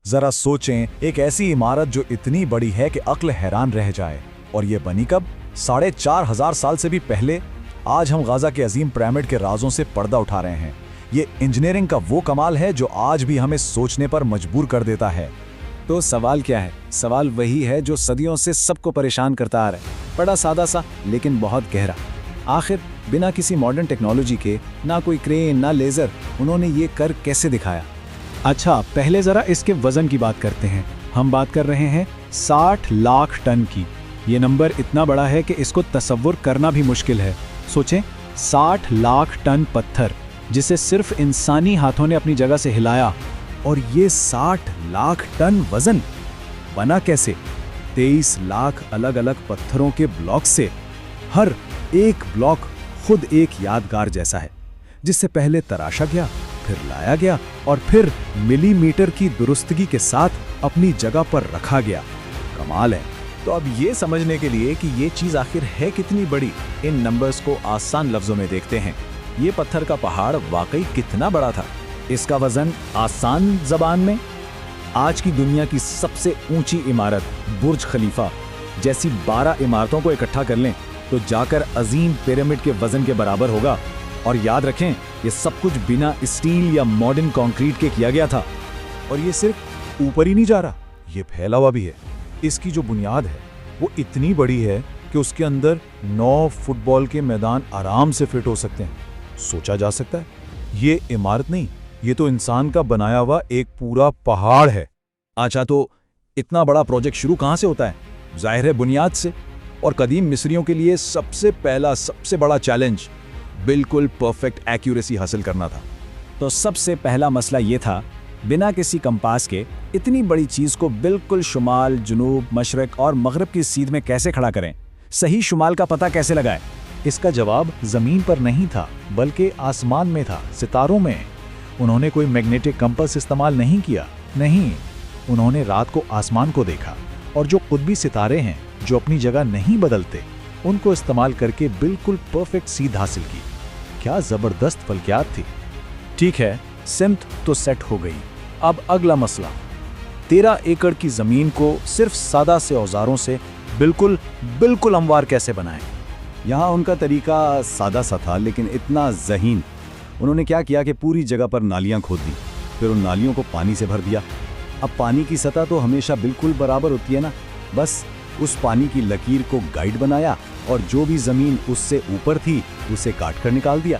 जरा सोचें, एक ऐसी इमारत जो इतनी बड़ी है कि अक्ल हैरान रह जाए। और ये बनी कब? 4,500 साल से भी पहले। आज हम गाजा के अजीम पिरामिड के राजों से पर्दा उठा रहे हैं। ये इंजीनियरिंग का वो कमाल है जो आज भी हमें सोचने पर मजबूर कर देता है। तो सवाल क्या है? सवाल वही है जो सदियों से सबको परेशान करता आ रहा है। बड़ा सादा सा लेकिन बहुत गहरा। आखिर बिना किसी मॉडर्न टेक्नोलॉजी के, ना कोई क्रेन ना लेज़र, उन्होंने ये कर कैसे दिखाया? अच्छा, पहले ज़रा इसके वज़न की बात करते हैं। हम बात कर रहे हैं 60 लाख टन की। ये नंबर इतना बड़ा है कि इसको तसव्वुर करना भी मुश्किल है। सोचें, 60 लाख टन पत्थर जिसे सिर्फ इंसानी हाथों ने अपनी जगह से हिलाया। और ये 60 लाख टन वज़न बना कैसे? 23 लाख अलग अलग पत्थरों के ब्लॉक से। हर एक ब्लॉक खुद एक यादगार जैसा है, जिससे पहले तराशा गया, फिर लाया गया और फिर मिलीमीटर की दुरुस्तगी के साथ अपनी जगह पर रखा गया। कमाल है। तो अब ये समझने के लिए कि ये चीज़ आखिर है कितनी बड़ी, इन नंबर्स को आसान लफ्ज़ों में देखते हैं। ये पत्थर का पहाड़ वाकई कितना बड़ा था? इसका वज़न आसान ज़बान में, आज की दुनिया की सबसे ऊंची इमारत बुर्ज खलीफा जैसी 12 इमारतों को इकट्ठा कर लें तो जाकर अजीम पिरामिड के वज़न के बराबर होगा। और याद रखें, ये सब कुछ बिना स्टील या मॉडर्न कंक्रीट के किया गया था। और ये सिर्फ ऊपर ही नहीं जा रहा, ये फैला हुआ भी है। इसकी जो बुनियाद है वो इतनी बड़ी है कि उसके अंदर 9 फुटबॉल के मैदान आराम से फिट हो सकते हैं। सोचा जा सकता है, ये इमारत नहीं, ये तो इंसान का बनाया हुआ एक पूरा पहाड़ है। अच्छा, तो इतना बड़ा प्रोजेक्ट शुरू कहाँ से होता है? जाहिर है बुनियाद से। और कदीम मिस्रियों के लिए सबसे बड़ा चैलेंज बिल्कुल परफेक्ट एक्यूरेसी हासिल करना था। तो सबसे पहला मसला ये था, बिना किसी कंपास के इतनी बड़ी चीज़ को बिल्कुल शुमाल, जुनूब, मशरक और मगरब की सीध में कैसे खड़ा करें? सही शुमाल का पता कैसे लगाएं? इसका जवाब ज़मीन पर नहीं था, बल्कि आसमान में था, सितारों में। उन्होंने कोई मैग्नेटिक कंपास इस्तेमाल नहीं किया। नहीं, उन्होंने रात को आसमान को देखा और जो कुतबी सितारे हैं जो अपनी जगह नहीं बदलते, उनको इस्तेमाल करके बिल्कुल परफेक्ट सीध हासिल की। क्या ज़बरदस्त फलकियात थी। ठीक है, सिमत तो सेट हो गई। अब अगला मसला, 13 एकड़ की ज़मीन को सिर्फ सादा से औजारों से बिल्कुल हमवार कैसे बनाएं? यहाँ उनका तरीका सादा सा था लेकिन इतना ज़हीन। उन्होंने क्या किया कि पूरी जगह पर नालियाँ खोद दी, फिर उन नालियों को पानी से भर दिया। अब पानी की सतह तो हमेशा बिल्कुल बराबर होती है ना, बस उस पानी की लकीर को गाइड बनाया और जो भी ज़मीन उससे ऊपर थी उसे काट कर निकाल दिया।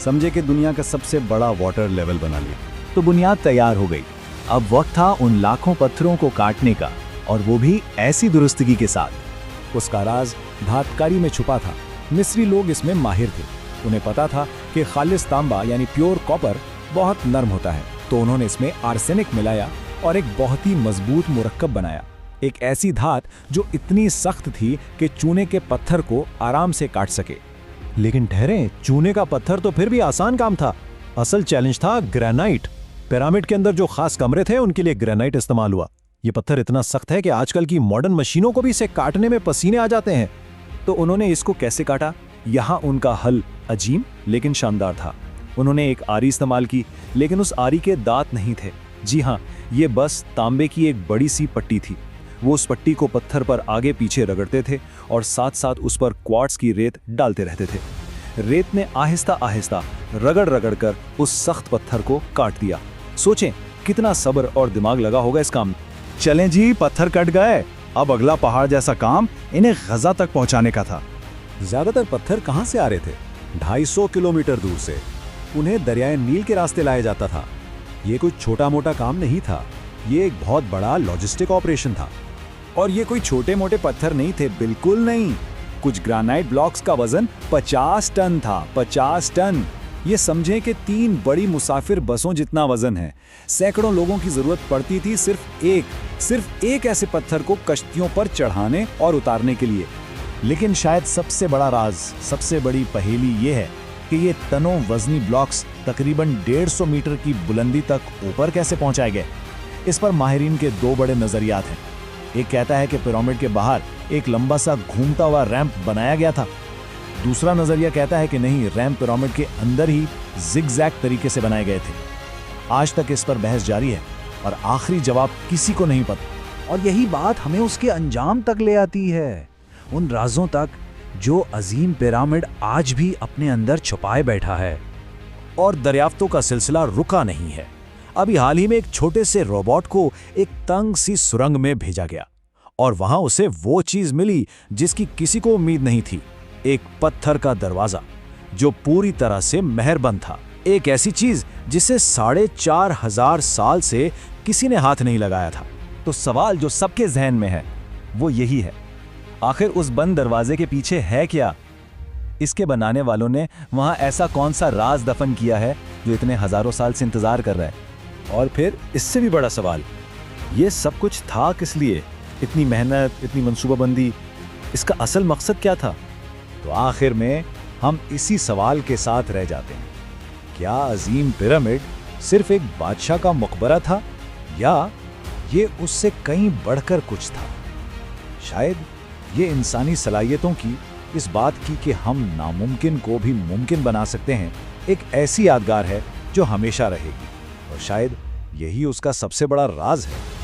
समझे कि दुनिया का सबसे बड़ा वाटर लेवल बना लिया। तो बुनियाद तैयार हो गई। अब वक्त था उन लाखों पत्थरों को काटने का, और वो भी ऐसी दुरुस्तगी के साथ। उसका राज धातकारी में छुपा था। मिस्री लोग इसमें माहिर थे। उन्हें पता था कि खालिस तांबा यानी प्योर कॉपर बहुत नरम होता है, तो उन्होंने इसमें आर्सेनिक मिलाया और एक बहुत ही मजबूत मुरक्कब बनाया। एक ऐसी धात जो इतनी सख्त थी कि चूने के पत्थर को आराम से काट सके। लेकिन ठहरें, चूने का पत्थर तो फिर भी आसान काम था। असल चैलेंज था ग्रेनाइट। पिरामिड के अंदर जो खास कमरे थे उनके लिए ग्रेनाइट इस्तेमाल हुआ। ये पत्थर इतना सख्त है कि आजकल की मॉडर्न मशीनों को भी इसे काटने में पसीने आ जाते हैं। तो उन्होंने इसको कैसे काटा? यहाँ उनका हल अजीम लेकिन शानदार था। उन्होंने एक आरी इस्तेमाल की, लेकिन उस आरी के दांत नहीं थे। जी हाँ, ये बस तांबे की एक बड़ी सी पट्टी थी। वो उस पट्टी को पत्थर पर आगे पीछे रगड़ते थे और साथ साथ उस पर क्वार्ट्ज की रेत डालते रहते थे। रेत ने आहिस्ता आहिस्ता रगड़ कर उस सख्त पत्थर को काट दिया। सोचें कितना सब्र और दिमाग लगा होगा इस काम में। चलें जी, पत्थर कट गए। अब अगला पहाड़ जैसा काम इन्हें गजा तक पहुंचाने का था। ज्यादातर पत्थर कहां से आ रहे थे? 250 किलोमीटर दूर से। उन्हें दरियाए नील के रास्ते लाया जाता था। ये कोई छोटा मोटा काम नहीं था, ये एक बहुत बड़ा लॉजिस्टिक ऑपरेशन था। और ये कोई छोटे मोटे पत्थर नहीं थे, बिल्कुल नहीं। कुछ ग्रेनाइट ब्लॉक्स का वजन 50 टन था। 50 टन। ये समझें कि 3 बड़ी मुसाफिर बसों जितना वजन है। सैकड़ों लोगों की जरूरत पड़ती थी सिर्फ एक ऐसे पत्थर को कश्तियों पर चढ़ाने और उतारने के लिए। लेकिन शायद सबसे बड़ा राज, सबसे बड़ी पहेली ये है कि ये तनों वजनी ब्लॉक्स तकरीबन 150 मीटर की बुलंदी तक ऊपर कैसे पहुंचाए गए। इस पर माहिरीन के 2 बड़े नजरियात हैं। एक कहता है कि पिरामिड के बाहर एक लंबा सा घूमता हुआ रैंप बनाया गया था। दूसरा नजरिया कहता है कि नहीं, रैंप पिरामिड के अंदर ही जिगजैग तरीके से बनाए गए थे। आज तक इस पर बहस जारी है और आखिरी जवाब किसी को नहीं पता। और यही बात हमें उसके अंजाम तक ले आती है, उन राजों तक जो अजीम पिरामिड आज भी अपने अंदर छुपाए बैठा है। और दरियाफ्तों का सिलसिला रुका नहीं है। अभी हाल ही में एक छोटे से रोबोट को एक तंग सी सुरंग में भेजा गया और वहां उसे वो चीज मिली जिसकी किसी को उम्मीद नहीं थी, एक पत्थर का दरवाजा जो पूरी तरह से मेहरबंद था। एक ऐसी चीज जिसे 4,500 साल से किसी ने हाथ नहीं लगाया था। तो सवाल जो सबके जहन में है वो यही है, आखिर उस बंद दरवाजे के पीछे है क्या? इसके बनाने वालों ने वहां ऐसा कौन सा राज दफन किया है जो इतने हजारों साल से इंतजार कर रहा है? और फिर इससे भी बड़ा सवाल, ये सब कुछ था किस लिए? इतनी मेहनत, इतनी मंसूबाबंदी, इसका असल मकसद क्या था? तो आखिर में हम इसी सवाल के साथ रह जाते हैं, क्या अजीम पिरामिड सिर्फ एक बादशाह का मकबरा था या ये उससे कहीं बढ़कर कुछ था? शायद ये इंसानी सलाहियतों की, इस बात की कि हम नामुमकिन को भी मुमकिन बना सकते हैं, एक ऐसी यादगार है जो हमेशा रहेगी। और शायद यही उसका सबसे बड़ा राज है।